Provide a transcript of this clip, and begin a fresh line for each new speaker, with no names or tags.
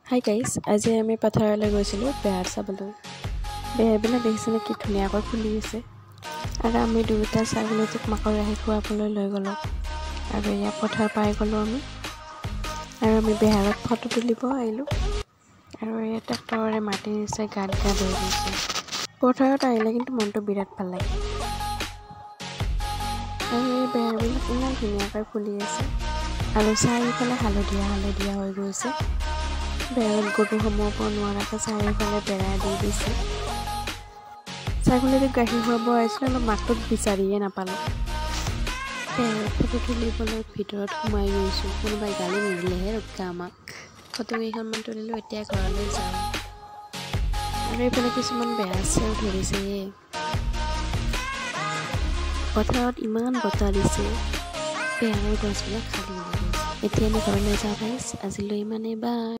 Hi guys, আজি আমি পথাৰলৈ গৈছিলোঁ বেহাৰ চাবলৈ। বেহাৰবিলাক দেখিছেনে কি ধুনীয়াকৈ ফুলি আছে। আৰু আমি দুয়োটা ছাগলীটোক মাকৰ ৰাখি খুৱাবলৈ লৈ গ'লোঁ। আৰু ইয়াত পথাৰ পাই গ'লোঁ আমি। আৰু আমি বেহাৰত ফটো তুলিব আহিলোঁ। আৰু ইয়াত ট্ৰেক্টৰে মাটি নিচে গাত হৈ গৈছে। পথাৰত আহিলে কিন্তু মনটো বিৰাট ভাল লাগে। আৰু এই বেহাৰবিলাক ইমান ধুনীয়াকৈ ফুলি আছে। আৰু চাৰিওফালে হালধীয়া হৈ গৈছে। বেৰত গৰু সোমাব নোৱাৰাকৈ চাৰিওফালে বেৰা দি দিছে। ছাগলীটোক গাখীৰ খুৱাব আহিছিলোঁ, অলপ মাকটোক বিচাৰিয়ে নাপালোঁ। বেৰত ফটো তুলিবলৈ ভিতৰত সোমাই গৈছোঁ। কোনোবাই গালি নিদিলেহে ৰক্ষা আমাক। ফটো কেইখনমান তুলিলোঁ, এতিয়া ঘৰলৈ যাওঁ। আৰু এইফালে কিছুমান বেয়া চেও ধৰিছে। পথাৰত ইমান বতাহ দিছে, বেহাৰৰ গছবিলাক খালী হৈ গৈছে। এতিয়া আমি ঘৰলৈ যাওঁ গাইজ। আজিলৈ ইমানেই, বাই।